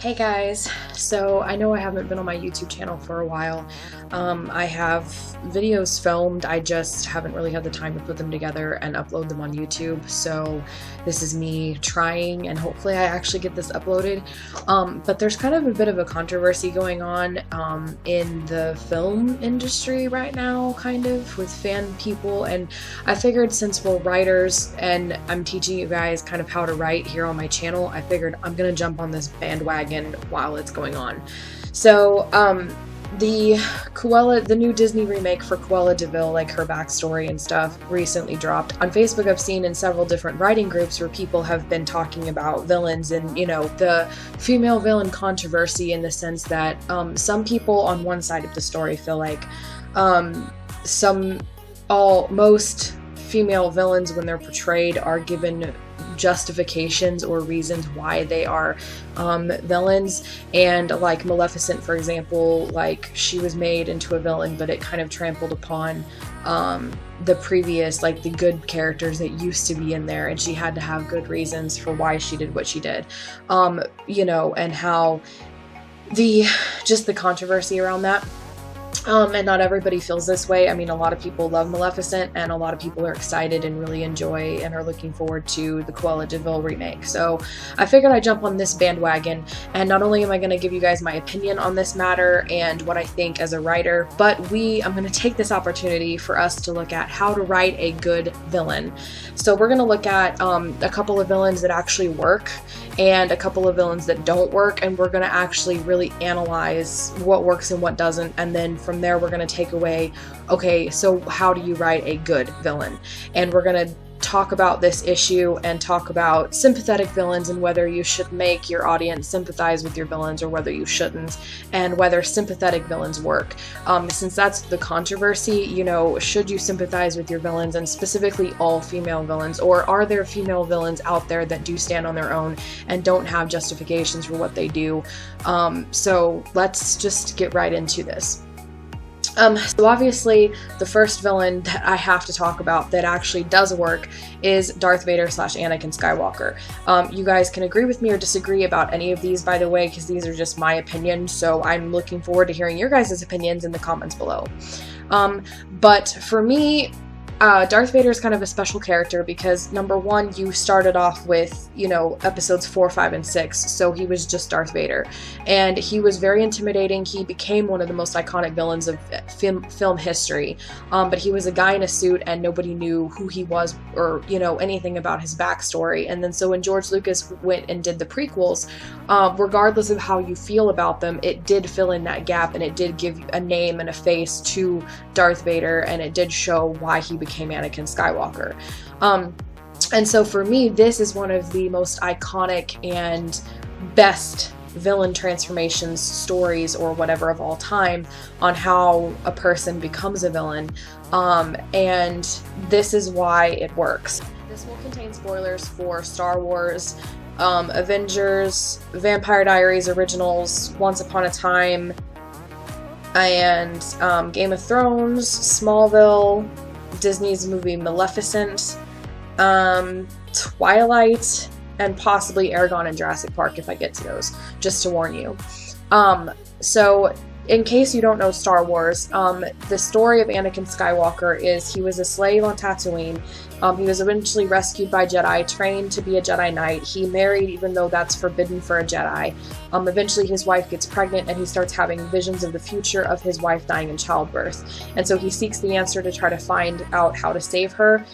Hey guys, so I know I haven't been on my YouTube channel for a while. I have videos filmed, I just haven't really had the time to put them together and upload them on YouTube, so this is me trying and hopefully I actually get this uploaded. But there's kind of a bit of a controversy going on in the film industry right now, kind of, with fan people, and I figured since we're writers and I'm teaching you guys kind of how to write here on my channel, I figured I'm gonna jump on this bandwagon while it's going on. So the new Disney remake for Cruella de Vil, like her backstory and stuff, recently dropped. On Facebook I've seen in several different writing groups where people have been talking about villains and, you know, the female villain controversy, in the sense that some people on one side of the story feel like most female villains, when they're portrayed, are given justifications or reasons why they are villains. And like Maleficent, for example, like she was made into a villain, but it kind of trampled upon the previous, like the good characters that used to be in there, and she had to have good reasons for why she did what she did. You know, and how the controversy around that. And not everybody feels this way. I mean, a lot of people love Maleficent, and a lot of people are excited and really enjoy and are looking forward to the Cruella de Vil remake. So I figured I'd jump on this bandwagon, and not only am I going to give you guys my opinion on this matter and what I think as a writer, but I'm going to take this opportunity for us to look at how to write a good villain. So we're going to look at a couple of villains that actually work and a couple of villains that don't work, and we're going to actually really analyze what works and what doesn't, and then from there we're going to take away, okay, so how do you write a good villain? And we're going to talk about this issue and talk about sympathetic villains and whether you should make your audience sympathize with your villains or whether you shouldn't, and whether sympathetic villains work. Since that's the controversy, you know, should you sympathize with your villains, and specifically all female villains, or are there female villains out there that do stand on their own and don't have justifications for what they do? So let's just get right into this. So obviously the first villain that I have to talk about that actually does work is Darth Vader / Anakin Skywalker. You guys can agree with me or disagree about any of these, by the way, because these are just my opinion, so I'm looking forward to hearing your guys' opinions in the comments below. But for me, Darth Vader is kind of a special character because, number one, you started off with, you know, episodes 4, 5, and 6, so he was just Darth Vader. And he was very intimidating. He became one of the most iconic villains of film history. But he was a guy in a suit and nobody knew who he was or, you know, anything about his backstory. And then so when George Lucas went and did the prequels, regardless of how you feel about them, it did fill in that gap, and it did give a name and a face to Darth Vader, and it did show why he became Anakin Skywalker. And so for me, this is one of the most iconic and best villain transformations stories or whatever of all time on how a person becomes a villain. And this is why it works. This will contain spoilers for Star Wars, Avengers, Vampire Diaries originals, Once Upon a Time, and Game of Thrones, Smallville, Disney's movie Maleficent, Twilight, and possibly Aragon and Jurassic Park if I get to those, just to warn you. So in case you don't know Star Wars, the story of Anakin Skywalker is he was a slave on Tatooine. He was eventually rescued by Jedi, trained to be a Jedi Knight. He married even though that's forbidden for a Jedi. Eventually his wife gets pregnant and he starts having visions of the future of his wife dying in childbirth. And so he seeks the answer to try to find out how to save her.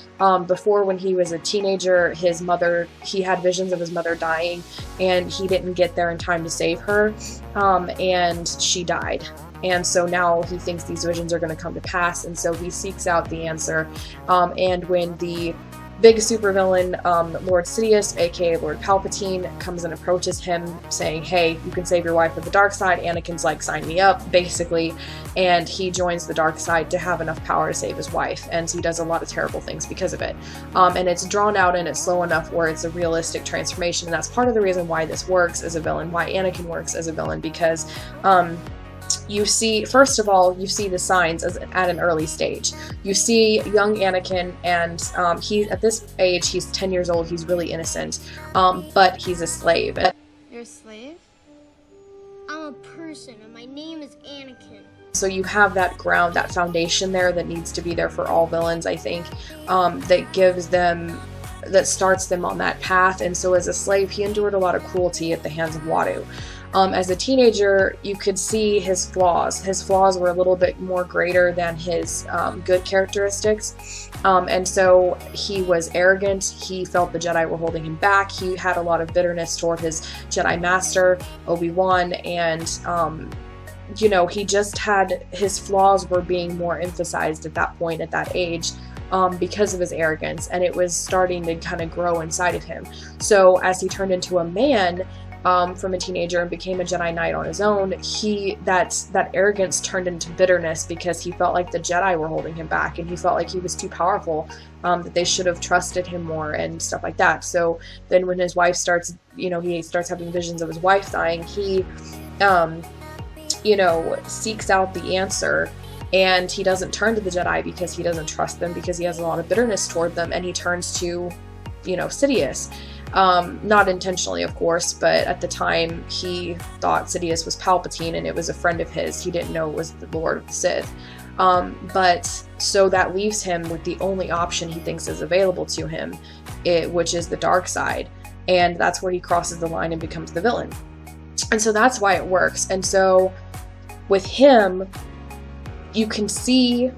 Before, when he was a teenager, he had visions of his mother dying, and he didn't get there in time to save her, and she died. And so now he thinks these visions are going to come to pass, and so he seeks out the answer. And when the big supervillain, Lord Sidious, aka Lord Palpatine, comes and approaches him saying, hey, you can save your wife with the dark side, Anakin's like, sign me up, basically. And he joins the dark side to have enough power to save his wife, and so he does a lot of terrible things because of it. And it's drawn out and it's slow enough where it's a realistic transformation, and that's part of the reason why this works as a villain, why Anakin works as a villain, because you see, first of all, you see the signs at an early stage. You see young Anakin, and at this age, he's 10 years old, he's really innocent, but he's a slave. You're a slave? person, and my name is Anakin. So you have that ground, that foundation there that needs to be there for all villains, I think, that starts them on that path. And so as a slave, he endured a lot of cruelty at the hands of Watto. As a teenager, you could see his flaws. His flaws were a little bit more greater than his good characteristics. And so he was arrogant. He felt the Jedi were holding him back. He had a lot of bitterness toward his Jedi master, Obi-Wan, and he just had, his flaws were being more emphasized at that point, at that age, because of his arrogance, and it was starting to kind of grow inside of him. So as he turned into a man, from a teenager and became a Jedi Knight on his own, that arrogance turned into bitterness because he felt like the Jedi were holding him back, and he felt like he was too powerful, that they should have trusted him more and stuff like that. So then when his wife starts, he starts having visions of his wife dying, he seeks out the answer, and he doesn't turn to the Jedi because he doesn't trust them, because he has a lot of bitterness toward them, and he turns to, Sidious. Not intentionally, of course, but at the time he thought Sidious was Palpatine and it was a friend of his. He didn't know it was the Lord of the Sith. But so that leaves him with the only option he thinks is available to him, which is the dark side. And that's where he crosses the line and becomes the villain. And so that's why it works. And so with him, you can see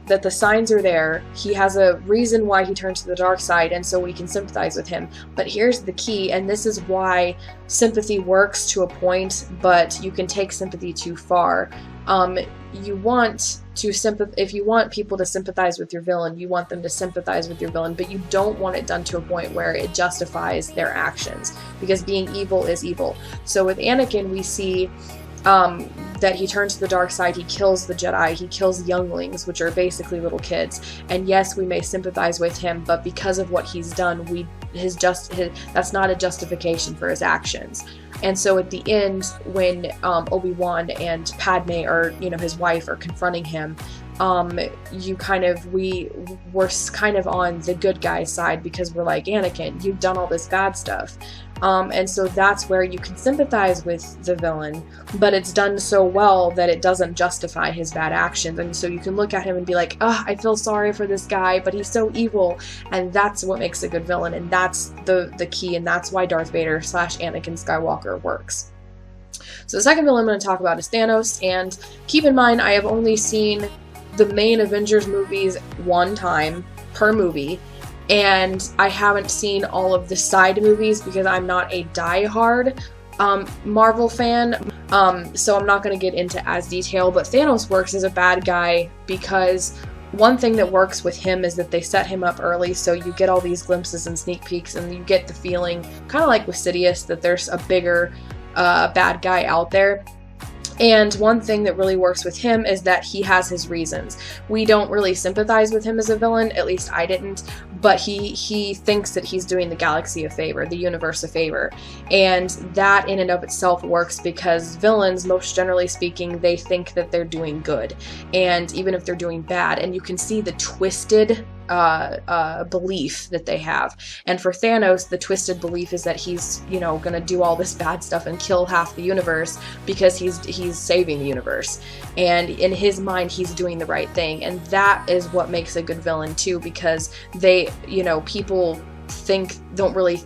that the signs are there. He has a reason why he turns to the dark side, and so we can sympathize with him. But here's the key, and this is why sympathy works to a point, but you can take sympathy too far. If you want people to sympathize with your villain, you want them to sympathize with your villain, but you don't want it done to a point where it justifies their actions, because being evil is evil. So with Anakin, we see that he turns to the dark side, he kills the Jedi, he kills younglings, which are basically little kids. And yes, we may sympathize with him, but because of what he's done, that's not a justification for his actions. And so at the end, when Obi-Wan and Padme, or his wife, are confronting him, we're kind of on the good guy's side, because we're like, Anakin, you've done all this bad stuff. And so that's where you can sympathize with the villain, but it's done so well that it doesn't justify his bad actions. And so you can look at him and be like, I feel sorry for this guy, but he's so evil. And that's what makes a good villain. And that's the key. And that's why Darth Vader / Anakin Skywalker works. So the second villain I'm going to talk about is Thanos. And keep in mind, I have only seen the main Avengers movies one time per movie. And I haven't seen all of the side movies because I'm not a die-hard Marvel fan, so I'm not going to get into as detail, but Thanos works as a bad guy because one thing that works with him is that they set him up early, so you get all these glimpses and sneak peeks, and you get the feeling, kind of like with Sidious, that there's a bigger bad guy out there. And one thing that really works with him is that he has his reasons. We don't really sympathize with him as a villain, at least I didn't, but he thinks that he's doing the galaxy a favor, the universe a favor. And that in and of itself works because villains, most generally speaking, they think that they're doing good. And even if they're doing bad, and you can see the twisted belief that they have. And for Thanos, the twisted belief is that he's, gonna do all this bad stuff and kill half the universe because he's saving the universe. And in his mind, he's doing the right thing. And that is what makes a good villain too, because they, people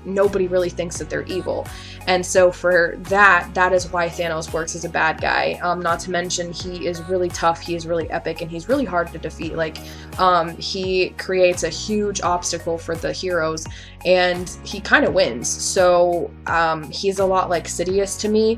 nobody really thinks that they're evil. And so for that is why Thanos works as a bad guy. Not to mention, he is really tough, he is really epic, and he's really hard to defeat. He creates a huge obstacle for the heroes, and he kind of wins. So he's a lot like Sidious to me,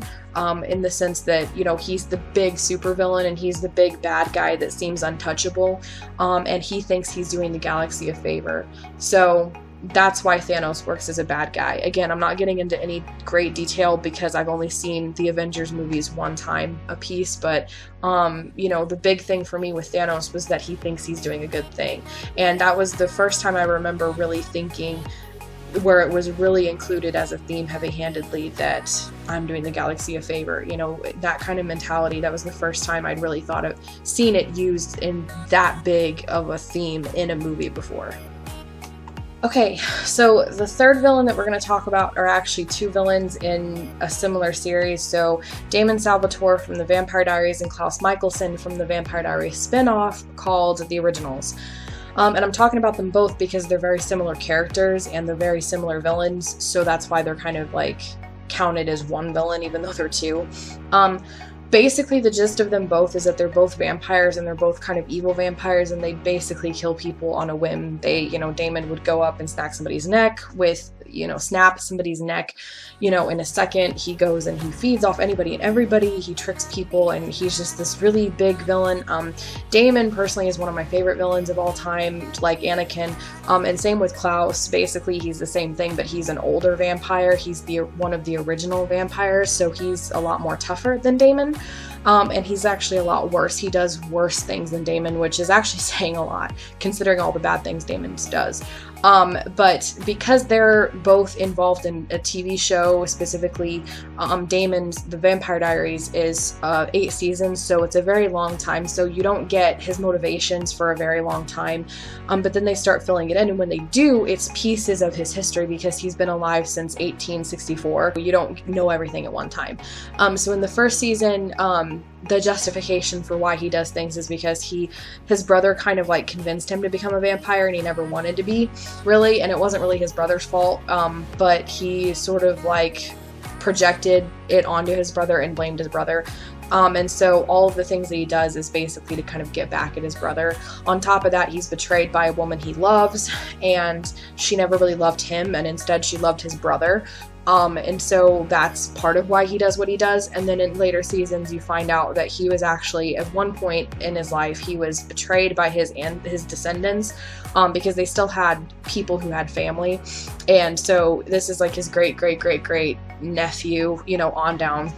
in the sense that, he's the big supervillain and he's the big bad guy that seems untouchable, and he thinks he's doing the galaxy a favor. So that's why Thanos works as a bad guy. Again, I'm not getting into any great detail because I've only seen the Avengers movies one time a piece, but the big thing for me with Thanos was that he thinks he's doing a good thing. And that was the first time I remember really thinking, where it was really included as a theme heavy-handedly, that I'm doing the galaxy a favor. That kind of mentality, that was the first time I'd really seen it used in that big of a theme in a movie before. Okay, so the third villain that we're going to talk about are actually two villains in a similar series. So Damon Salvatore from the Vampire Diaries and Klaus Michelson from the Vampire Diaries spin-off called The Originals. And I'm talking about them both because they're very similar characters and they're very similar villains, so that's why they're kind of like counted as one villain even though they're two. Basically, the gist of them both is that they're both vampires and they're both kind of evil vampires, and they basically kill people on a whim. They, Damon would go up and snap somebody's neck in a second. He goes and he feeds off anybody and everybody. He tricks people, and he's just this really big villain. Damon personally is one of my favorite villains of all time, like Anakin. And same with Klaus. Basically, he's the same thing, but he's an older vampire. He's one of the original vampires, so he's a lot more tougher than Damon. And he's actually a lot worse. He does worse things than Damon, which is actually saying a lot, considering all the bad things Damon does. But because they're both involved in a TV show, specifically, Damon's The Vampire Diaries is 8 seasons, so it's a very long time, so you don't get his motivations for a very long time. But then they start filling it in, and when they do, it's pieces of his history because he's been alive since 1864. You don't know everything at one time. So in the first season, the justification for why he does things is because his brother kind of like convinced him to become a vampire, and he never wanted to be, really, and it wasn't really his brother's fault, but he sort of like projected it onto his brother and blamed his brother. And so all of the things that he does is basically to kind of get back at his brother. On top of that, he's betrayed by a woman he loves, and she never really loved him, and instead she loved his brother. And so that's part of why he does what he does. And then in later seasons, you find out that he was actually, at one point in his life, he was betrayed by his descendants, because they still had people who had family. And so this is like his great nephew, on down,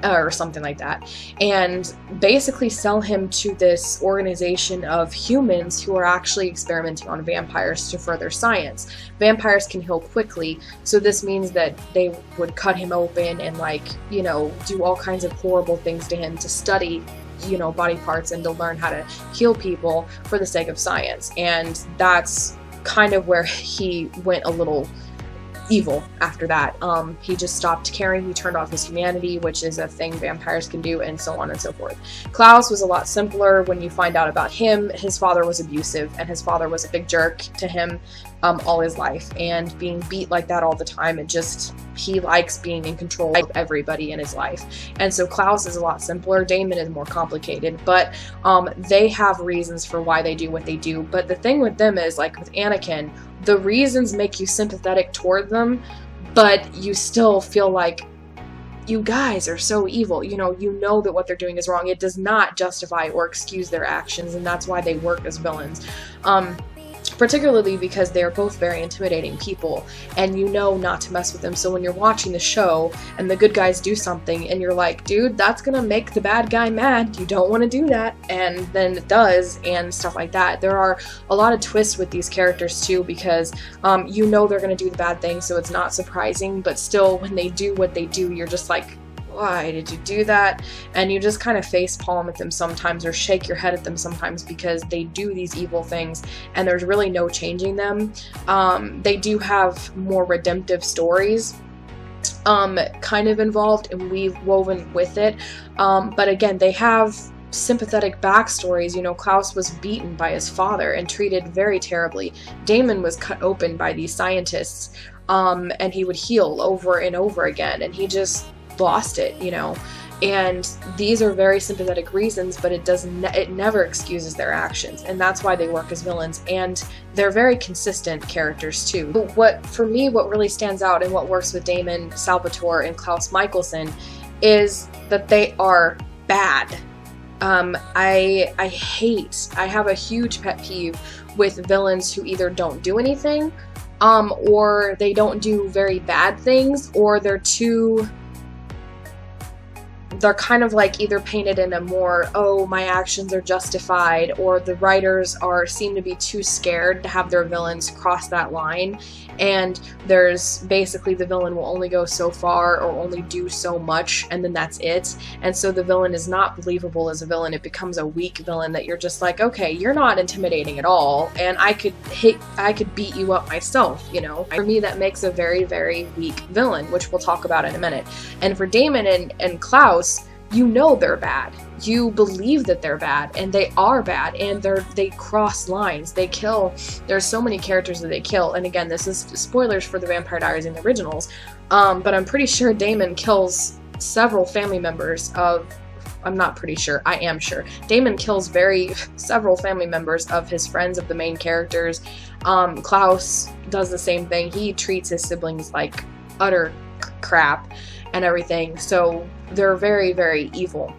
or something like that, and basically sell him to this organization of humans who are actually experimenting on vampires to further science. Vampires can heal quickly, so this means that they would cut him open and do all kinds of horrible things to him to study body parts and to learn how to heal people for the sake of science. And that's kind of where he went a little evil after that. He just stopped caring. He turned off his humanity, which is a thing vampires can do, and so on and so forth. Klaus was a lot simpler. When you find out about him, his father was abusive, and his father was a big jerk to him all his life, and being beat like that all the time, he likes being in control of everybody in his life. And so Klaus is a lot simpler. Damon is more complicated, but they have reasons for why they do what they do. But the thing with them is, like with Anakin, the reasons make you sympathetic toward them, but you still feel like, you guys are so evil. You know that what they're doing is wrong. It does not justify or excuse their actions, and that's why they work as villains. Particularly because they're both very intimidating people, and not to mess with them. So when you're watching the show and the good guys do something and you're like, dude, that's gonna make the bad guy mad, you don't want to do that, and then it does, and stuff like that. There are a lot of twists with these characters too, because they're gonna do the bad thing, so it's not surprising, but still when they do what they do, you're just like, why did you do that? And you just kind of face palm at them sometimes, or shake your head at them sometimes, because they do these evil things and there's really no changing them. They do have more redemptive stories kind of involved and we've woven with it, but again, they have sympathetic backstories. Klaus was beaten by his father and treated very terribly. Damon was cut open by these scientists, and he would heal over and over again, and he just lost it, and these are very sympathetic reasons, but it never excuses their actions, and that's why they work as villains, and they're very consistent characters too. But what really stands out and what works with Damon Salvatore and Klaus Michelson is that they are bad. I have a huge pet peeve with villains who either don't do anything, or they don't do very bad things, or they're too they're kind of like either painted in a more, oh, my actions are justified, or the writers seem to be too scared to have their villains cross that line, and there's basically the villain will only go so far or only do so much, and then that's it. And so the villain is not believable as a villain. It becomes a weak villain that you're just like, okay, you're not intimidating at all, and I could beat you up myself, you know. For me, that makes a very, very weak villain, which we'll talk about in a minute. And for Damon and Klaus, you know they're bad. You believe that they're bad, and they are bad, and they cross lines. They kill. There's so many characters that they kill, and again, this is spoilers for the Vampire Diaries and the originals, but I'm pretty sure Damon kills several family members of, I'm not pretty sure, I am sure. Damon kills several family members of his friends, of the main characters. Klaus does the same thing. He treats his siblings like utter crap and everything, so they're very, very evil,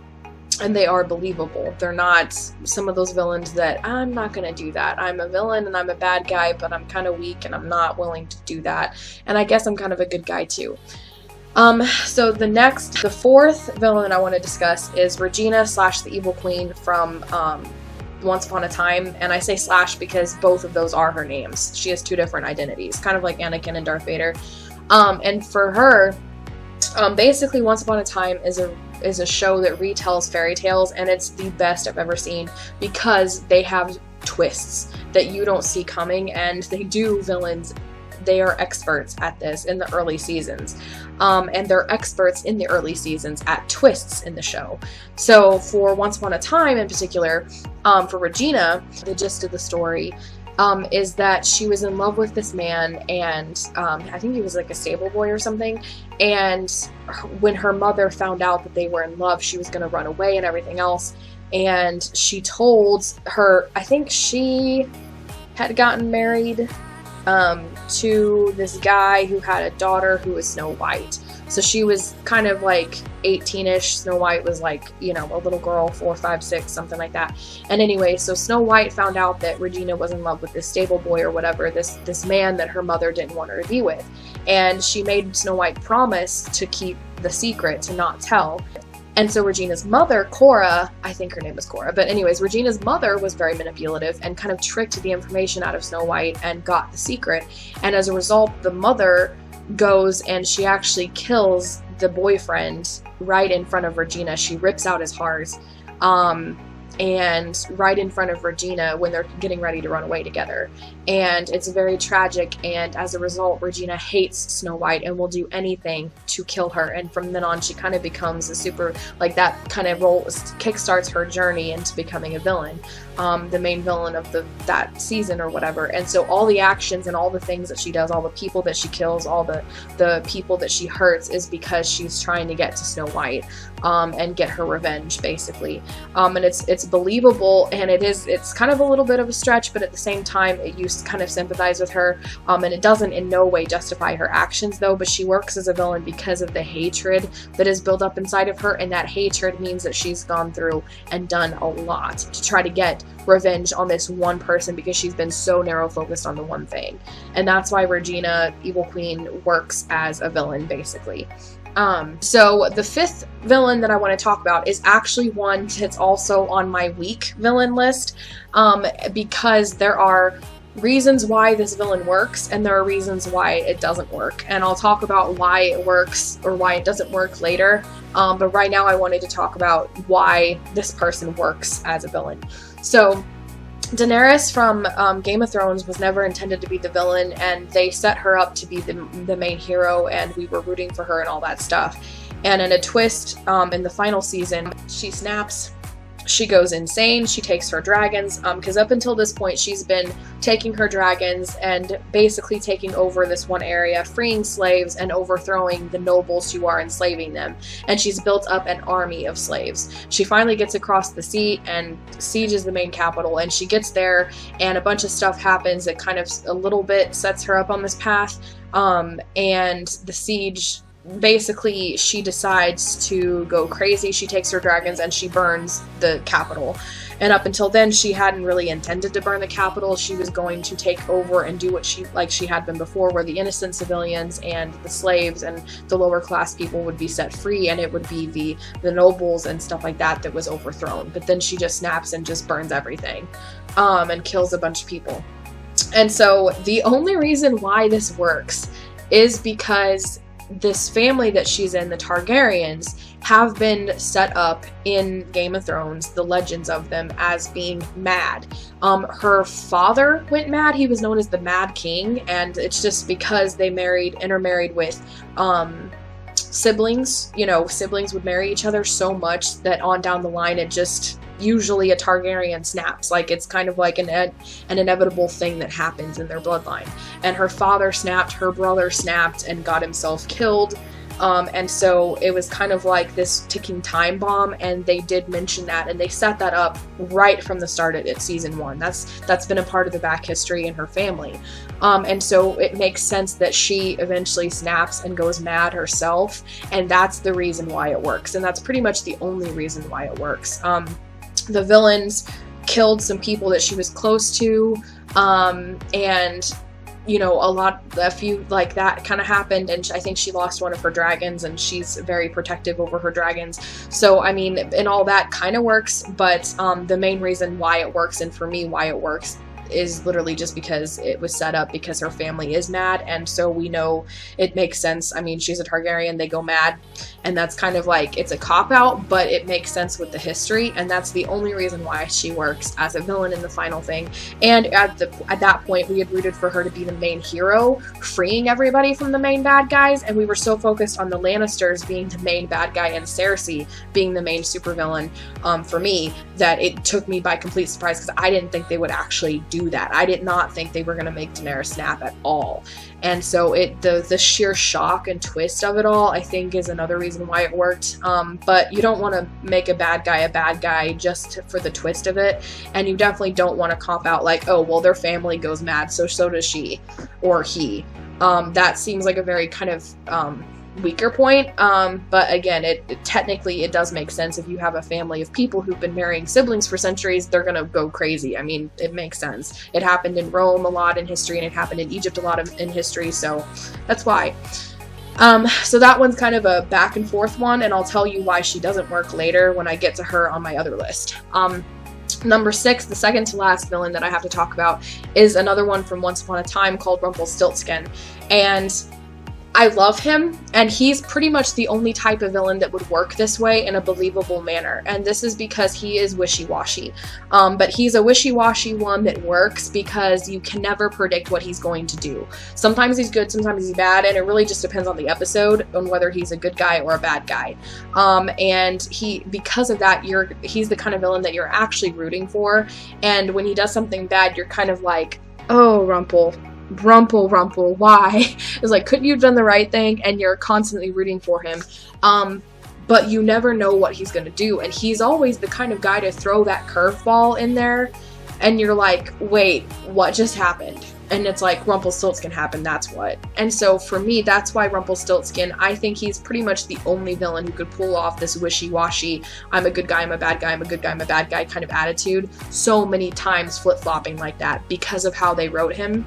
and they are believable. They're not some of those villains that, I'm not gonna do that. I'm a villain and I'm a bad guy, but I'm kind of weak and I'm not willing to do that, and I guess I'm kind of a good guy too. So the fourth villain I want to discuss is Regina / the Evil Queen from Once Upon a Time, and I say slash because both of those are her names. She has two different identities, kind of like Anakin and Darth Vader. And for her, basically Once Upon a Time is a show that retells fairy tales, and it's the best I've ever seen because they have twists that you don't see coming, and they do villains. They are experts at this in the early seasons, and they're experts in the early seasons at twists in the show. So for Once Upon a Time in particular, for Regina, the gist of the story is that she was in love with this man, and I think he was like a stable boy or something, and when her mother found out that they were in love, she was going to run away and everything else, and she told her, I think she had gotten married to this guy who had a daughter who was Snow White. So she was kind of like 18-ish. Snow White was like, you know, a little girl, 4, 5, 6, something like that. And anyway, so Snow White found out that Regina was in love with this stable boy or whatever, this man that her mother didn't want her to be with. And she made Snow White promise to keep the secret, to not tell. And so Regina's mother, Cora, I think her name was Cora, but anyways, Regina's mother was very manipulative and kind of tricked the information out of Snow White and got the secret. And as a result, the mother goes and she actually kills the boyfriend right in front of Regina. She rips out his heart, and right in front of Regina when they're getting ready to run away together. And it's very tragic, and as a result, Regina hates Snow White and will do anything to kill her. And from then on, she kind of becomes a super, like, that kind of role kickstarts her journey into becoming a villain, the main villain of that season or whatever. And so all the actions and all the things that she does, all the people that she kills, all the people that she hurts, is because she's trying to get to Snow White, and get her revenge, basically. And it's believable, and it's kind of a little bit of a stretch, but at the same time, you kind of sympathize with her, and it doesn't in no way justify her actions though, but she works as a villain because of the hatred that is built up inside of her, and that hatred means that she's gone through and done a lot to try to get revenge on this one person because she's been so narrow focused on the one thing. And that's why Regina, Evil Queen, works as a villain, basically. So the fifth villain that I want to talk about is actually one that's also on my weak villain list, because there are reasons why this villain works and there are reasons why it doesn't work, and I'll talk about why it works or why it doesn't work later, but right now I wanted to talk about why this person works as a villain. So Daenerys from Game of Thrones was never intended to be the villain, and they set her up to be the main hero, and we were rooting for her and all that stuff. And in a twist, in the final season, she snaps. She goes insane. She takes her dragons, because up until this point, she's been taking her dragons and basically taking over this one area, freeing slaves and overthrowing the nobles who are enslaving them. And she's built up an army of slaves. She finally gets across the sea and sieges the main capital, and she gets there, and a bunch of stuff happens that kind of a little bit sets her up on this path. And the siege basically she decides to go crazy. She takes her dragons and she burns the capital. And up until then, she hadn't really intended to burn the capital. She was going to take over and do what she had been before, where the innocent civilians and the slaves and the lower class people would be set free, and it would be the nobles and stuff like that that was overthrown. But then she just snaps and just burns everything, and kills a bunch of people. And so the only reason why this works is because this family that she's in, the Targaryens, have been set up in Game of Thrones, the legends of them, as being mad. Her father went mad. He was known as the Mad King, and it's just because they intermarried with siblings. You know, siblings would marry each other so much that on down the line it just, usually a Targaryen snaps. Like, it's kind of like an inevitable thing that happens in their bloodline. And her father snapped, her brother snapped and got himself killed. And so it was kind of like this ticking time bomb, and they did mention that, and they set that up right from the start at season 1. That's been a part of the back history in her family. And so it makes sense that she eventually snaps and goes mad herself, and that's the reason why it works. And that's pretty much the only reason why it works. The villains killed some people that she was close to, and you know, a few like that kind of happened, and I think she lost one of her dragons, and she's very protective over her dragons. So, I mean, and all that kind of works, but the main reason why it works, and for me why it works, is literally just because it was set up because her family is mad, and so we know it makes sense. I mean, she's a Targaryen, they go mad, and that's kind of like, it's a cop-out, but it makes sense with the history, and that's the only reason why she works as a villain in the final thing. And at that point, we had rooted for her to be the main hero, freeing everybody from the main bad guys, and we were so focused on the Lannisters being the main bad guy and Cersei being the main supervillain, for me, that it took me by complete surprise, because I didn't think they would actually do that. I did not think they were going to make Daenerys snap at all. And so the sheer shock and twist of it all, I think, is another reason why it worked. But you don't want to make a bad guy just for the twist of it, and you definitely don't want to cop out like, oh, well, their family goes mad, so does she or he. That seems like a very kind of weaker point, but again, it technically does make sense. If you have a family of people who've been marrying siblings for centuries, they're gonna go crazy. I mean, it makes sense. It happened in Rome a lot in history, and it happened in Egypt a lot in history, so that's why. So that one's kind of a back and forth one, and I'll tell you why she doesn't work later when I get to her on my other list. Number 6, the second to last villain that I have to talk about, is another one from Once Upon a Time called Rumpelstiltskin, and I love him, and he's pretty much the only type of villain that would work this way in a believable manner, and this is because he is wishy-washy. But he's a wishy-washy one that works because you can never predict what he's going to do. Sometimes he's good, sometimes he's bad, and it really just depends on the episode, on whether he's a good guy or a bad guy. And because of that, he's the kind of villain that you're actually rooting for, and when he does something bad, you're kind of like, oh, Rumple, why? It's like, couldn't you have done the right thing? And you're constantly rooting for him. But you never know what he's gonna do, and he's always the kind of guy to throw that curveball in there, and you're like, wait, what just happened? And it's like, Rumpelstiltskin happened, that's what. And so for me, that's why Rumpelstiltskin, I think he's pretty much the only villain who could pull off this wishy-washy, I'm a good guy, I'm a bad guy, I'm a good guy, I'm a bad guy kind of attitude so many times, flip-flopping like that, because of how they wrote him.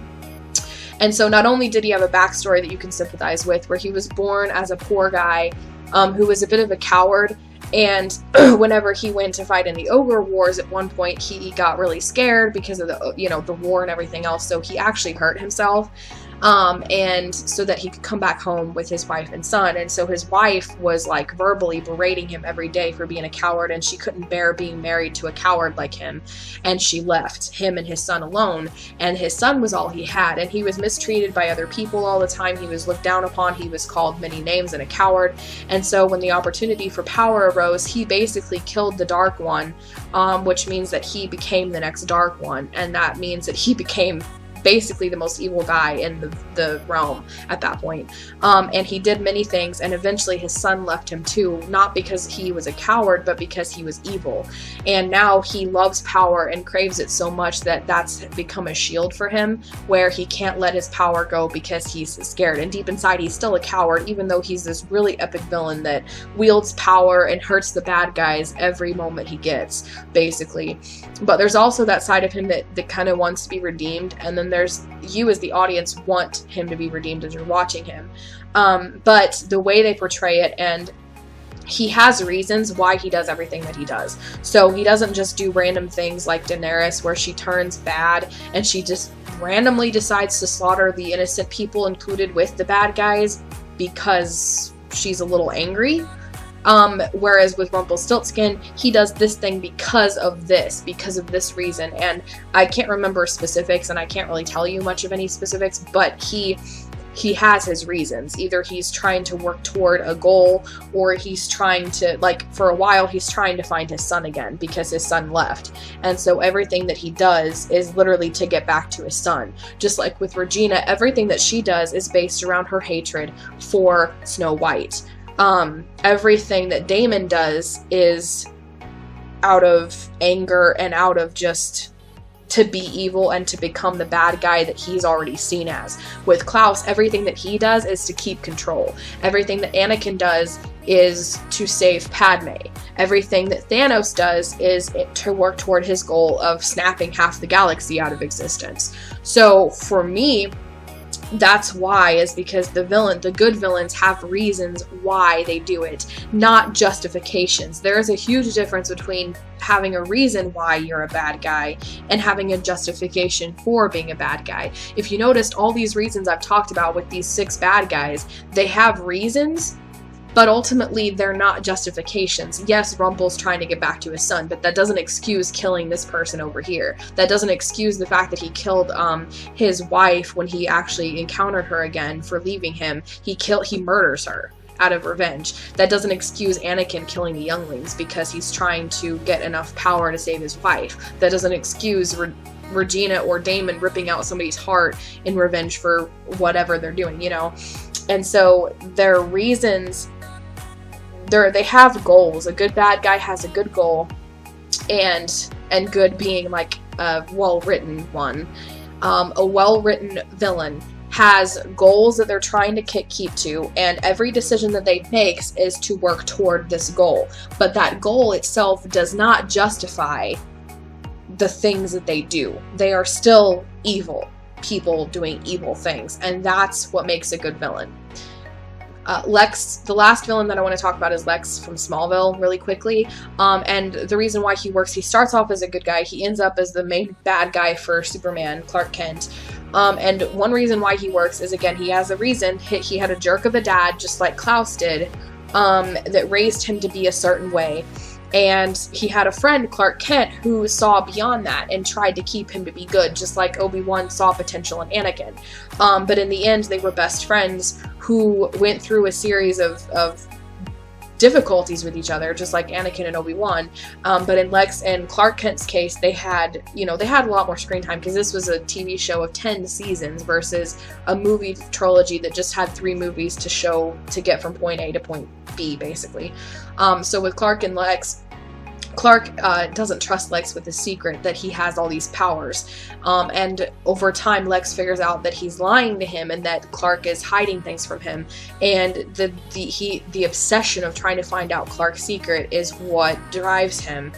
And so not only did he have a backstory that you can sympathize with, where he was born as a poor guy who was a bit of a coward, and whenever he went to fight in the Ogre Wars, at one point he got really scared because of the war and everything else, so he actually hurt himself. And so that he could come back home with his wife and son. And so his wife was like verbally berating him every day for being a coward, and she couldn't bear being married to a coward like him, and she left him and his son alone, and his son was all he had, and he was mistreated by other people all the time. He was looked down upon, he was called many names and a coward. And so when the opportunity for power arose, he basically killed the Dark One, which means that he became the next Dark One, and that means that he became basically the most evil guy in the realm at that point. And he did many things, and eventually his son left him too, not because he was a coward, but because he was evil. And now he loves power and craves it so much that that's become a shield for him, where he can't let his power go because he's scared. And deep inside, he's still a coward, even though he's this really epic villain that wields power and hurts the bad guys every moment he gets, basically. But there's also that side of him that kind of wants to be redeemed, and then there's you as the audience want him to be redeemed as you're watching him. But the way they portray it, and he has reasons why he does everything that he does. So he doesn't just do random things like Daenerys, where she turns bad and she just randomly decides to slaughter the innocent people included with the bad guys because she's a little angry. Whereas with Rumpelstiltskin, he does this thing because of this reason. And I can't remember specifics, and I can't really tell you much of any specifics, but he has his reasons. Either he's trying to work toward a goal, or he's trying to, like, for a while, he's trying to find his son again because his son left. And so everything that he does is literally to get back to his son. Just like with Regina, everything that she does is based around her hatred for Snow White. Everything that Damon does is out of anger and out of just to be evil and to become the bad guy that he's already seen as. With Klaus, everything that he does is to keep control. Everything that Anakin does is to save Padme. Everything that Thanos does is to work toward his goal of snapping half the galaxy out of existence. So for me, that's why, is because the good villains have reasons why they do it, not justifications. There is a huge difference between having a reason why you're a bad guy and having a justification for being a bad guy. If you noticed, all these reasons I've talked about with these 6 bad guys, they have reasons, but ultimately they're not justifications. Yes, Rumpel's trying to get back to his son, but that doesn't excuse killing this person over here. That doesn't excuse the fact that he killed his wife when he actually encountered her again for leaving him. He murders her out of revenge. That doesn't excuse Anakin killing the younglings because he's trying to get enough power to save his wife. That doesn't excuse Regina or Damon ripping out somebody's heart in revenge for whatever they're doing, you know? And so their reasons, they have goals. A good bad guy has a good goal, and good being like a well-written one. A well-written villain has goals that they're trying to keep to, and every decision that they make is to work toward this goal. But that goal itself does not justify the things that they do. They are still evil people doing evil things, and that's what makes a good villain. Lex, the last villain that I want to talk about is Lex from Smallville really quickly. And the reason why he works, he starts off as a good guy. He ends up as the main bad guy for Superman, Clark Kent. And one reason why he works is, again, he has a reason. He had a jerk of a dad, just like Klaus did, that raised him to be a certain way. And he had a friend, Clark Kent, who saw beyond that and tried to keep him to be good, just like Obi-Wan saw potential in Anakin. But in the end, they were best friends who went through a series of difficulties with each other, just like Anakin and Obi-Wan. But in Lex and Clark Kent's case, they had a lot more screen time, because this was a TV show of 10 seasons versus a movie trilogy that just had 3 movies to get from point A to point B, basically. So with Clark and Lex, Clark doesn't trust Lex with his secret that he has all these powers, and over time Lex figures out that he's lying to him and that Clark is hiding things from him, and the obsession of trying to find out Clark's secret is what drives him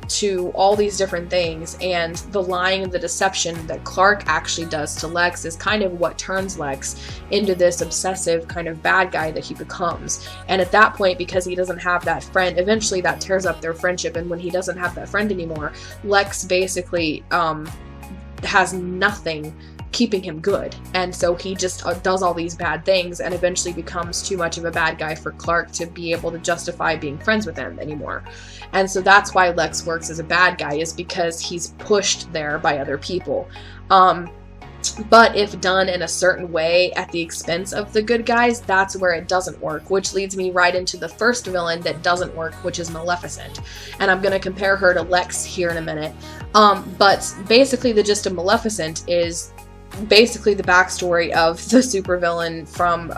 to all these different things. And the lying and the deception that Clark actually does to Lex is kind of what turns Lex into this obsessive kind of bad guy that he becomes. And at that point, because he doesn't have that friend, eventually that tears up their friendship, and when he doesn't have that friend anymore, Lex basically has nothing keeping him good, and so he just does all these bad things and eventually becomes too much of a bad guy for Clark to be able to justify being friends with him anymore. And so that's why Lex works as a bad guy, is because he's pushed there by other people. But if done in a certain way at the expense of the good guys, that's where it doesn't work, which leads me right into the first villain that doesn't work, which is Maleficent. And I'm going to compare her to Lex here in a minute. But basically the gist of Maleficent is basically the backstory of the supervillain from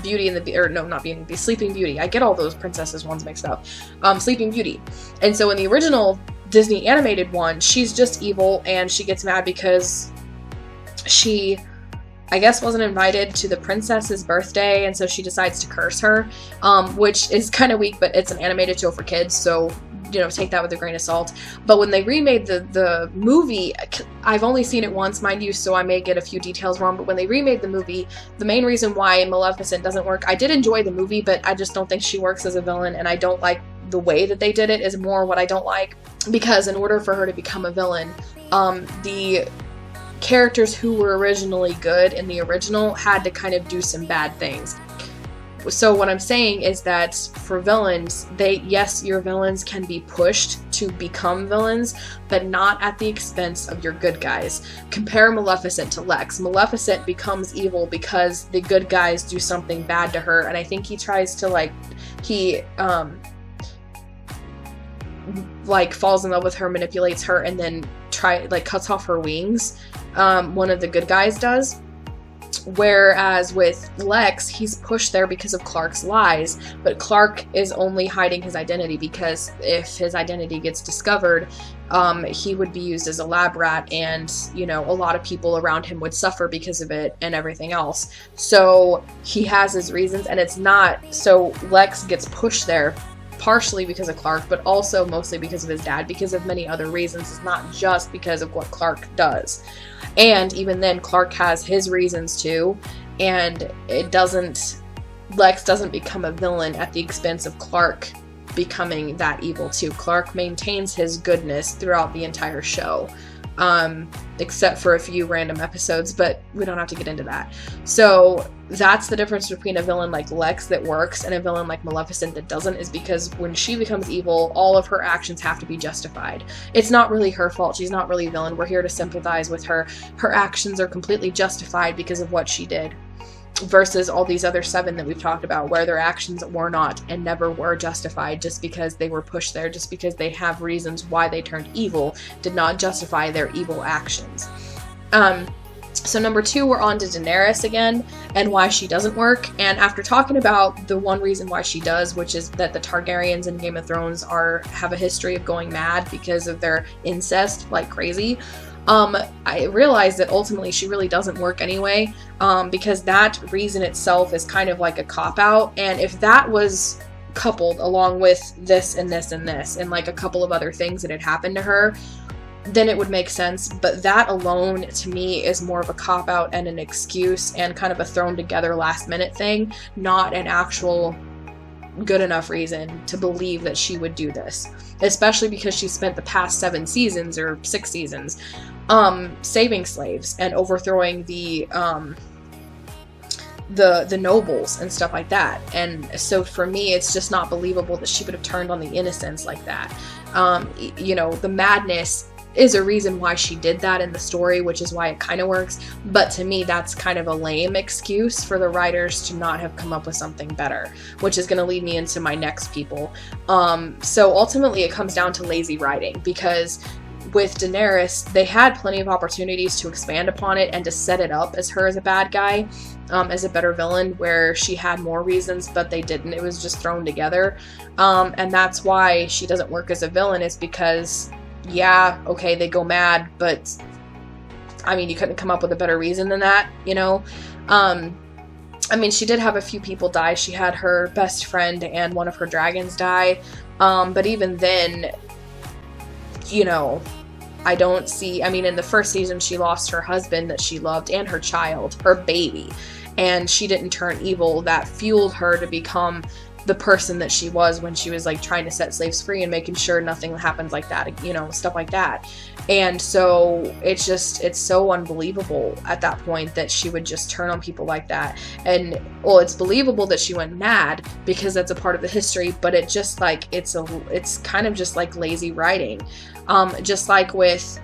Beauty and the... or no, not Beauty and the Beast, Sleeping Beauty. I get all those princesses ones mixed up. Sleeping Beauty. And so in the original Disney animated one, she's just evil, and she gets mad because she, I guess, wasn't invited to the princess's birthday, and so she decides to curse her, which is kind of weak, but it's an animated show for kids, so, you know, take that with a grain of salt. But when they remade the movie, I've only seen it once, mind you, so I may get a few details wrong, but when they remade the movie, the main reason why Maleficent doesn't work, I did enjoy the movie, but I just don't think she works as a villain, and I don't like the way that they did it is more what I don't like, because in order for her to become a villain, the characters who were originally good in the original had to kind of do some bad things. So what I'm saying is that for villains, yes, your villains can be pushed to become villains, but not at the expense of your good guys. Compare Maleficent to Lex. Maleficent becomes evil because the good guys do something bad to her, and I think he tries to falls in love with her, manipulates her, and then cuts off her wings. One of the good guys does. Whereas with Lex, he's pushed there because of Clark's lies, but Clark is only hiding his identity because if his identity gets discovered, he would be used as a lab rat, and, you know, a lot of people around him would suffer because of it and everything else. So he has his reasons, and it's not, so Lex gets pushed there partially because of Clark, but also mostly because of his dad, because of many other reasons. It's not just because of what Clark does. And even then, Clark has his reasons too, and Lex doesn't become a villain at the expense of Clark becoming that evil too. Clark maintains his goodness throughout the entire show, except for a few random episodes, but we don't have to get into that. So that's the difference between a villain like Lex that works and a villain like Maleficent that doesn't, is because when she becomes evil, all of her actions have to be justified. It's not really her fault. She's not really a villain. We're here to sympathize with her. Her actions are completely justified because of what she did. Versus all these other 7 that we've talked about, where their actions were not and never were justified just because they were pushed there, just because they have reasons why they turned evil, did not justify their evil actions. So number 2, we're on to Daenerys again, and why she doesn't work. And after talking about the one reason why she does, which is that the Targaryens in Game of Thrones have a history of going mad because of their incest like crazy, I realized that ultimately she really doesn't work anyway, because that reason itself is kind of like a cop-out, and if that was coupled along with this and this and this, and like a couple of other things that had happened to her, then it would make sense. But that alone, to me, is more of a cop-out and an excuse and kind of a thrown-together last-minute thing, not an actual good enough reason to believe that she would do this, especially because she spent the past 7 seasons or 6 seasons saving slaves and overthrowing the nobles and stuff like that. And so for me, it's just not believable that she would have turned on the innocents like that. You know, the madness is a reason why she did that in the story, which is why it kind of works, but to me that's kind of a lame excuse for the writers to not have come up with something better, which is going to lead me into my next people. So ultimately it comes down to lazy writing, because with Daenerys, they had plenty of opportunities to expand upon it and to set it up as her as a bad guy, as a better villain, where she had more reasons, but they didn't. It was just thrown together. And that's why she doesn't work as a villain, is because, yeah, okay, they go mad, but I mean, you couldn't come up with a better reason than that, you know? I mean, she did have a few people die. She had her best friend and one of her dragons die. But even then, you know, I don't see, I mean, in the first season, she lost her husband that she loved and her child, her baby, and she didn't turn evil. That fueled her to become the person that she was when she was like trying to set slaves free and making sure nothing happens like that, you know, stuff like that. And so it's so unbelievable at that point that she would just turn on people like that. And well, it's believable that she went mad because that's a part of the history, but it just like, it's kind of just like lazy writing. Just like with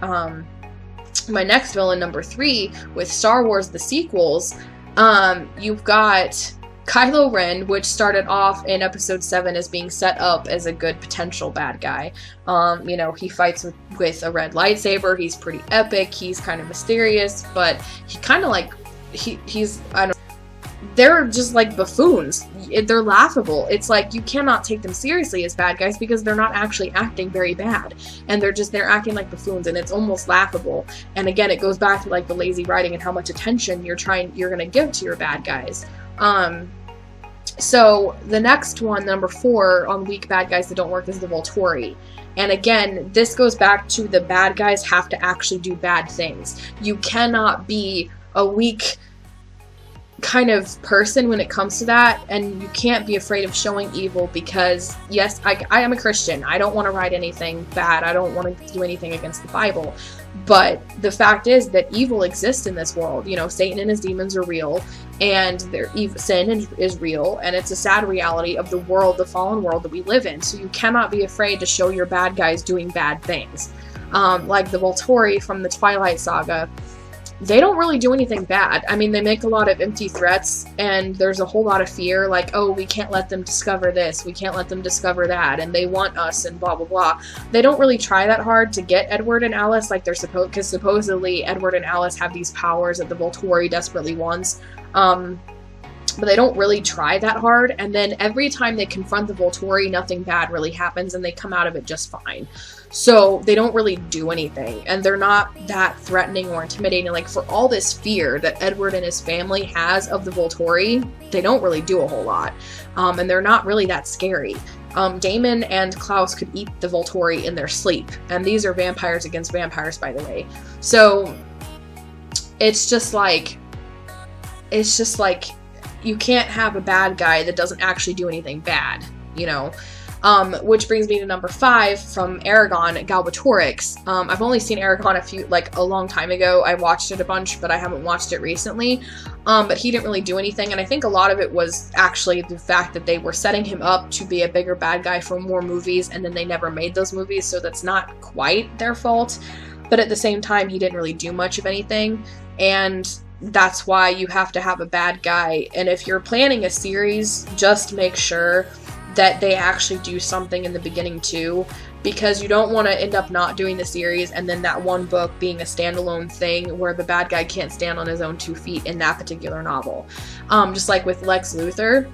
my next villain, number 3, with Star Wars, the sequels, you've got Kylo Ren, which started off in episode 7 as being set up as a good potential bad guy. You know, he fights with a red lightsaber. He's pretty epic. He's kind of mysterious, but he kind of like, he's, I don't know, they're just like buffoons. They're laughable. It's like you cannot take them seriously as bad guys because they're not actually acting very bad, and they're acting like buffoons, and it's almost laughable. And again, it goes back to like the lazy writing and how much attention you're going to give to your bad guys. So the next one, number 4 on weak bad guys that don't work, is the Volturi. And again, this goes back to the bad guys have to actually do bad things. You cannot be a weak kind of person when it comes to that, and you can't be afraid of showing evil, because yes, I am a Christian. I don't want to write anything bad. I don't want to do anything against the Bible. But the fact is that evil exists in this world. You know, Satan and his demons are real, and sin is real, and it's a sad reality of the world, the fallen world that we live in. So you cannot be afraid to show your bad guys doing bad things. Like the Volturi from the Twilight Saga, they don't really do anything bad. I mean, they make a lot of empty threats, and there's a whole lot of fear, like, oh, we can't let them discover this, we can't let them discover that, and they want us, and blah, blah, blah. They don't really try that hard to get Edward and Alice, like they're supposed, because supposedly Edward and Alice have these powers that the Volturi desperately wants. But they don't really try that hard, and then every time they confront the Volturi, nothing bad really happens, and they come out of it just fine. So they don't really do anything, and they're not that threatening or intimidating. Like, for all this fear that Edward and his family has of the Volturi, they don't really do a whole lot, and they're not really that scary. Damon and Klaus could eat the Volturi in their sleep, and these are vampires against vampires, by the way. So it's just like you can't have a bad guy that doesn't actually do anything bad, you know. Which brings me to number 5 from Aragon, Galbatorix. I've only seen Aragon a long time ago. I watched it a bunch, but I haven't watched it recently. But he didn't really do anything, and I think a lot of it was actually the fact that they were setting him up to be a bigger bad guy for more movies, and then they never made those movies, so that's not quite their fault. But at the same time, he didn't really do much of anything, and that's why you have to have a bad guy. And if you're planning a series, just make sure that they actually do something in the beginning too, because you don't want to end up not doing the series and then that one book being a standalone thing where the bad guy can't stand on his own 2 feet in that particular novel. Just like with Lex Luthor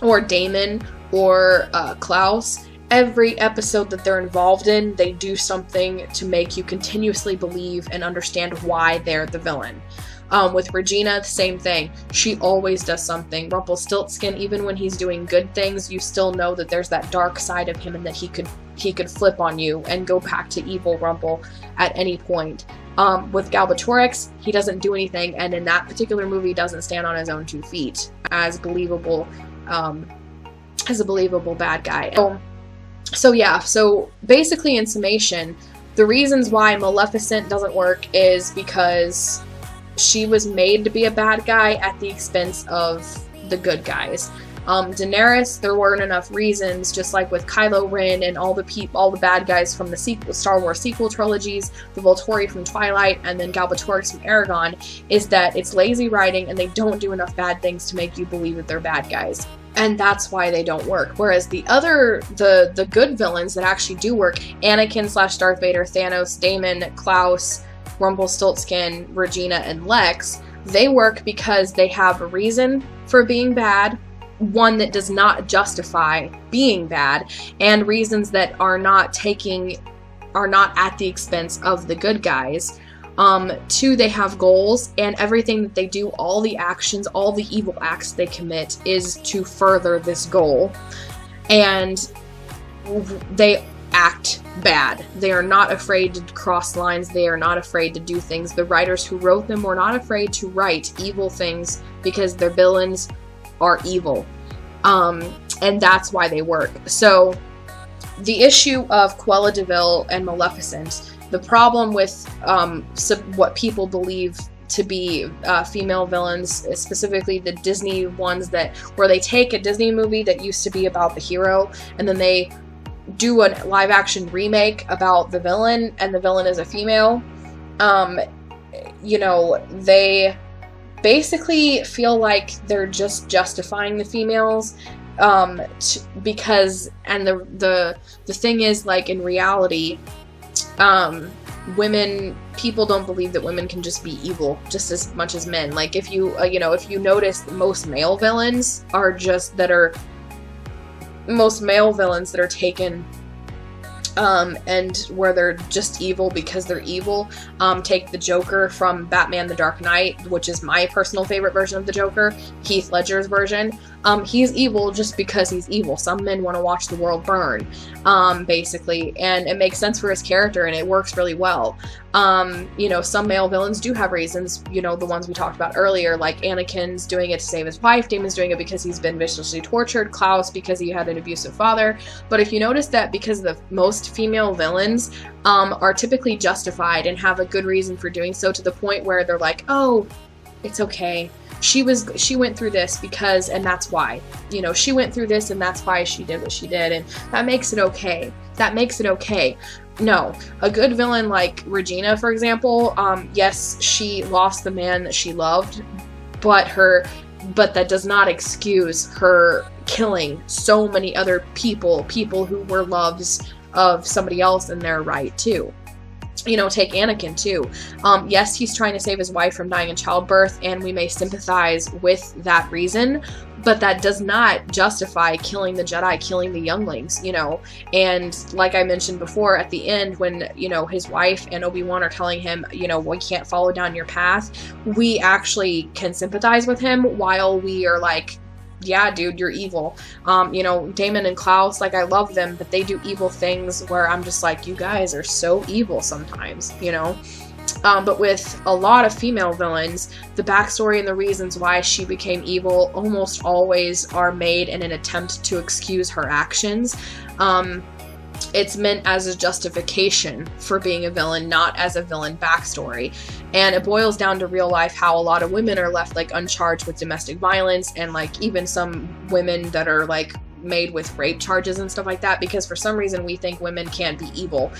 or Damon or Klaus, every episode that they're involved in, they do something to make you continuously believe and understand why they're the villain. With Regina, the same thing. She always does something. Rumpelstiltskin, even when he's doing good things, you still know that there's that dark side of him and that he could flip on you and go back to evil Rumpel at any point. With Galbatorix, he doesn't do anything, and in that particular movie doesn't stand on his own 2 feet as a believable bad guy. So basically, in summation, the reasons why Maleficent doesn't work is because she was made to be a bad guy at the expense of the good guys. Daenerys, there weren't enough reasons, just like with Kylo Ren and all the bad guys from the Star Wars sequel trilogies, the Volturi from Twilight, and then Galbatorix from Aragon, is that it's lazy writing and they don't do enough bad things to make you believe that they're bad guys. And that's why they don't work. Whereas the good villains that actually do work, Anakin / Darth Vader, Thanos, Damon, Klaus, Rumpelstiltskin, Regina, and Lex, they work because they have a reason for being bad, one that does not justify being bad, and reasons that are not at the expense of the good guys. 2, they have goals, and everything that they do, all the actions, all the evil acts they commit is to further this goal. And they act bad. They are not afraid to cross lines. They are not afraid to do things. The writers who wrote them were not afraid to write evil things because their villains are evil. And that's why they work. So the issue of Cruella de Vil and Maleficent, the problem with what people believe to be female villains, specifically the Disney ones where they take a Disney movie that used to be about the hero and then they do a live action remake about the villain, and the villain is a female. You know, they basically feel like they're just justifying the females, because, and the thing is, like, in reality, people don't believe that women can just be evil just as much as men. Like, if you, you know, if you notice, most male villains are taken, and where they're just evil because they're evil. Take the Joker from Batman The Dark Knight, which is my personal favorite version of the Joker, Heath Ledger's version. He's evil just because he's evil. Some men want to watch the world burn, basically, and it makes sense for his character, and it works really well. You know, some male villains do have reasons, you know, the ones we talked about earlier, like Anakin's doing it to save his wife, Damon's doing it because he's been viciously tortured, Klaus because he had an abusive father. But if you notice that, because the most female villains are typically justified and have a good reason for doing so, to the point where they're like, oh, it's okay. She went through this because, and that's why, you know, she went through this and that's why she did what she did, and that makes it okay. That makes it okay. No, a good villain like Regina, for example, yes, she lost the man that she loved, but that does not excuse her killing so many other people who were loves of somebody else in their right too. You know, take Anakin too. Yes, he's trying to save his wife from dying in childbirth, and we may sympathize with that reason, but that does not justify killing the Jedi, killing the younglings, you know. And like I mentioned before, at the end, when, you know, his wife and Obi-Wan are telling him, you know, we can't follow down your path, we actually can sympathize with him, while we are like, yeah, dude, you're evil. You know, Damon and Klaus, like, I love them, but they do evil things where I'm just like, you guys are so evil sometimes, you know? But with a lot of female villains, the backstory and the reasons why she became evil almost always are made in an attempt to excuse her actions. It's meant as a justification for being a villain, not as a villain backstory. And it boils down to real life how a lot of women are left, like, uncharged with domestic violence, and, like, even some women that are, like, made with rape charges and stuff like that, because for some reason we think women can't be evil,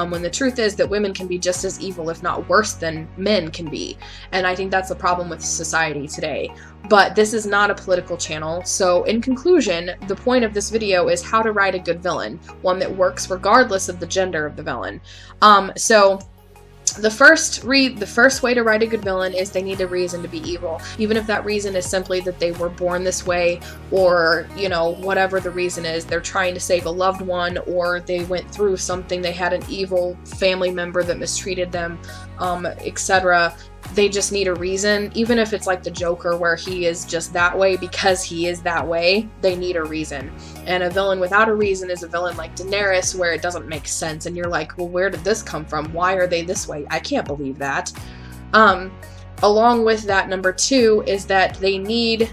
when the truth is that women can be just as evil, if not worse, than men can be. And I think that's the problem with society today. But this is not a political channel, so in conclusion, the point of this video is how to write a good villain, one that works regardless of the gender of the villain. So the first way to write a good villain is they need a reason to be evil. Even if that reason is simply that they were born this way, or, you know, whatever the reason is, they're trying to save a loved one, or they went through something, they had an evil family member that mistreated them, etc. They just need a reason. Even if it's like the Joker, where he is just that way because he is that way, they need a reason. And a villain without a reason is a villain like Daenerys, where it doesn't make sense, and you're like, well, where did this come from? Why are they this way? I can't believe that. Along with that, number two is that they need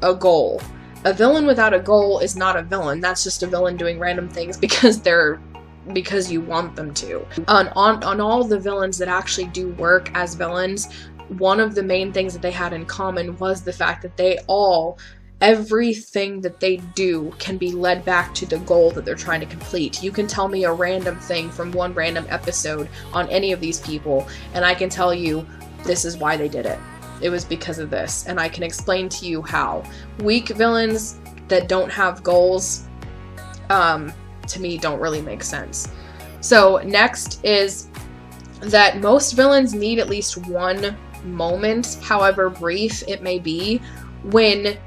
a goal. A villain without a goal is not a villain. That's just a villain doing random things because you want them to. On all the villains that actually do work as villains, one of the main things that they had in common was the fact that everything that they do can be led back to the goal that they're trying to complete. You can tell me a random thing from one random episode on any of these people, and I can tell you this is why they did it. It was because of this, and I can explain to you how. Weak villains that don't have goals, to me, don't really make sense. So next is that most villains need at least one moment, however brief it may be, when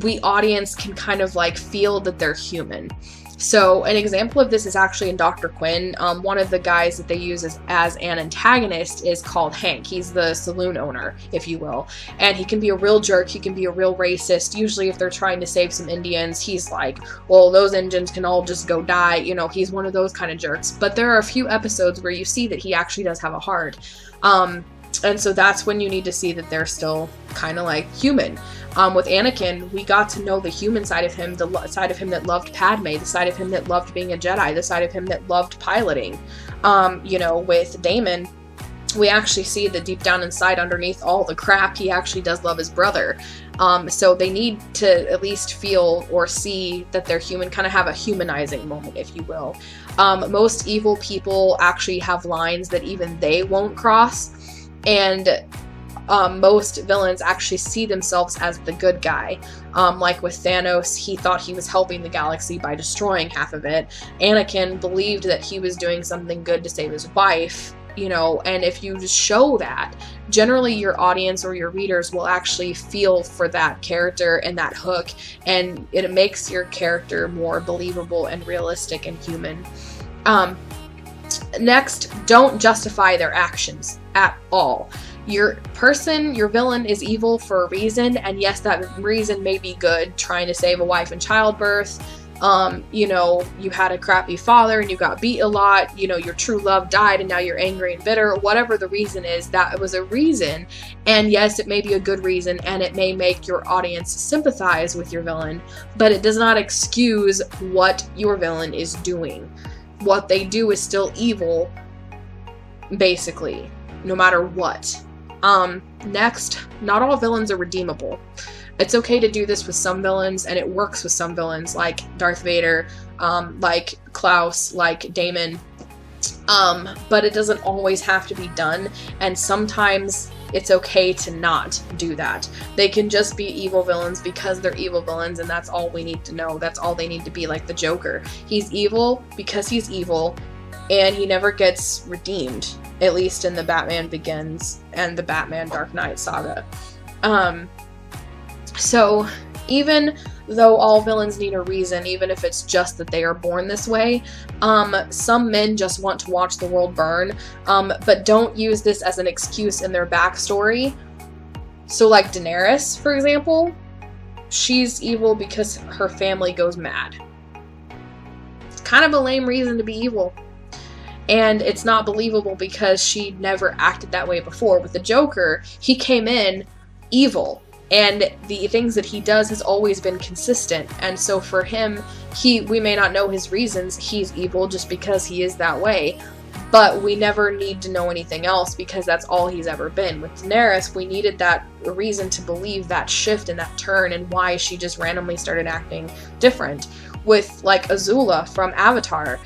we audience can kind of like feel that they're human. So an example of this is actually in Dr. Quinn. One of the guys that they use as an antagonist is called Hank. He's the saloon owner, if you will. And he can be a real jerk. He can be a real racist. Usually if they're trying to save some Indians, he's like, well, those Indians can all just go die. You know, he's one of those kind of jerks. But there are a few episodes where you see that he actually does have a heart. And so that's when you need to see that they're still kind of like human. With Anakin, we got to know the human side of him, the side of him that loved Padme, the side of him that loved being a Jedi, the side of him that loved piloting. You know, with Damon, we actually see that deep down inside, underneath all the crap, he actually does love his brother. So they need to at least feel or see that they're human, kind of have a humanizing moment, if you will. Most evil people actually have lines that even they won't cross, and most villains actually see themselves as the good guy. Like with Thanos, he thought he was helping the galaxy by destroying half of it. Anakin believed that he was doing something good to save his wife, you know, and if you just show that, generally your audience or your readers will actually feel for that character and that hook, and it makes your character more believable and realistic and human. Next, don't justify their actions at all. Your villain is evil for a reason, and yes, that reason may be good, trying to save a wife in childbirth. You know, you had a crappy father and you got beat a lot, you know, your true love died and now you're angry and bitter. Whatever the reason is, that was a reason, and yes, it may be a good reason, and it may make your audience sympathize with your villain, but it does not excuse what your villain is doing. What they do is still evil, basically, no matter what. Next, not all villains are redeemable. It's okay to do this with some villains, and it works with some villains, like Darth Vader, like Klaus, like Damon, but it doesn't always have to be done, and sometimes it's okay to not do that. They can just be evil villains because they're evil villains, and that's all we need to know. That's all they need to be, like the Joker. He's evil because he's evil, and he never gets redeemed, at least in the Batman Begins and the Batman Dark Knight saga. So even though all villains need a reason, even if it's just that they are born this way, some men just want to watch the world burn, but don't use this as an excuse in their backstory. So like Daenerys, for example, she's evil because her family goes mad. It's kind of a lame reason to be evil. And it's not believable because she never acted that way before. With the Joker, he came in evil, and the things that he does has always been consistent. And so for him, we may not know his reasons. He's evil just because he is that way. But we never need to know anything else because that's all he's ever been. With Daenerys, we needed that reason to believe that shift and that turn and why she just randomly started acting different. With like Azula from Avatar,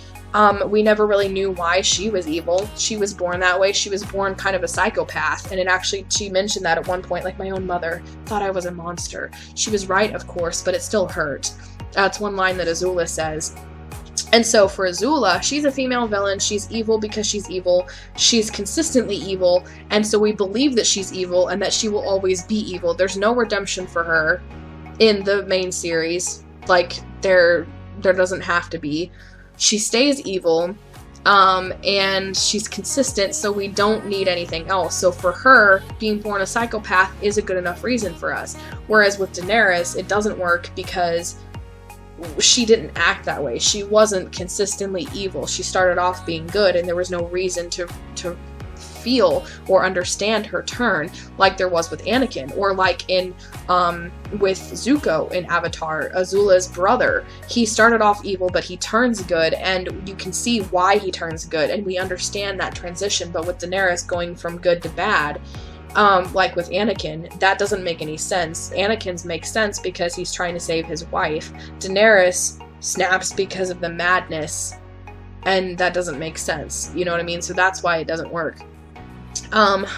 we never really knew why she was evil. She was born that way. She was born kind of a psychopath, and she mentioned that at one point, like, my own mother thought I was a monster. She was right, of course, but it still hurt. That's one line that Azula says. And so for Azula, she's a female villain. She's evil because she's evil. She's consistently evil, and so we believe that she's evil and that she will always be evil. There's no redemption for her in the main series. Like, there doesn't have to be. She stays evil, and she's consistent, so we don't need anything else. So for her, being born a psychopath is a good enough reason for us. Whereas with Daenerys, it doesn't work because she didn't act that way. She wasn't consistently evil. She started off being good, and there was no reason to feel or understand her turn like there was with Anakin, or like in with Zuko in Avatar, Azula's brother. He started off evil, but he turns good, and you can see why he turns good, and we understand that transition. But with Daenerys going from good to bad, like with Anakin, that doesn't make any sense. Anakin's makes sense because he's trying to save his wife. Daenerys snaps because of the madness, and that doesn't make sense. You know what I mean? So that's why it doesn't work.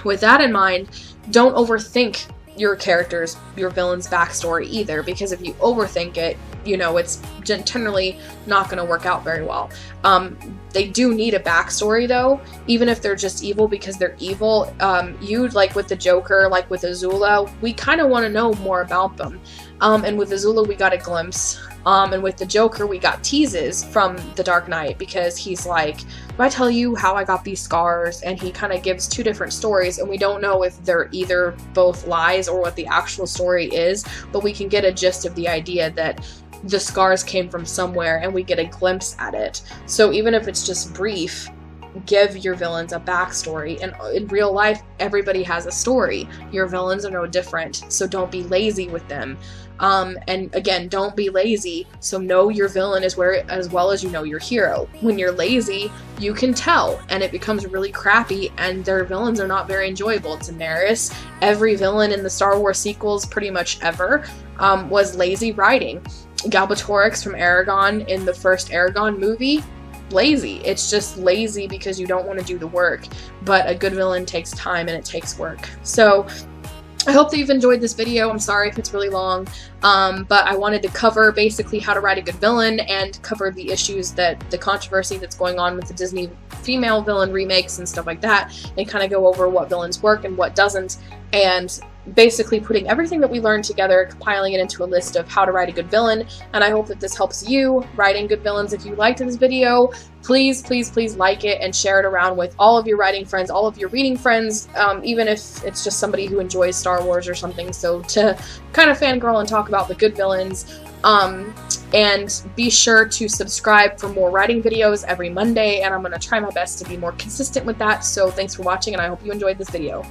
With that in mind, don't overthink your villain's backstory either, because if you overthink it, you know, it's generally not going to work out very well. They do need a backstory though, even if they're just evil because they're evil. Like with the Joker, like with Azula, we kind of want to know more about them. And with Azula, we got a glimpse. And with the Joker, we got teases from the Dark Knight, because he's like, if I tell you how I got these scars, and he kind of gives two different stories, and we don't know if they're either both lies or what the actual story is, but we can get a gist of the idea that the scars came from somewhere, and we get a glimpse at it. So even if it's just brief, give your villains a backstory. And in real life, everybody has a story. Your villains are no different, so don't be lazy with them. And again, don't be lazy, so know your villain as well as you know your hero. When you're lazy, you can tell, and it becomes really crappy, and their villains are not very enjoyable. Daenerys, every villain in the Star Wars sequels pretty much ever, was lazy writing. Galbatorix from Aragon in the first Aragon movie, lazy. It's just lazy because you don't want to do the work, but a good villain takes time and it takes work. So I hope that you've enjoyed this video. I'm sorry if it's really long, but I wanted to cover basically how to write a good villain and cover the issues the controversy that's going on with the Disney female villain remakes and stuff like that, and kind of go over what villains work and what doesn't, and basically putting everything that we learned together, compiling it into a list of how to write a good villain. And I hope that this helps you writing good villains. If you liked this video, please like it and share it around with all of your writing friends, all of your reading friends, even if it's just somebody who enjoys Star Wars or something, so to kind of fangirl and talk about the good villains. And be sure to subscribe for more writing videos every Monday, and I'm going to try my best to be more consistent with that. So thanks for watching, and I hope you enjoyed this video.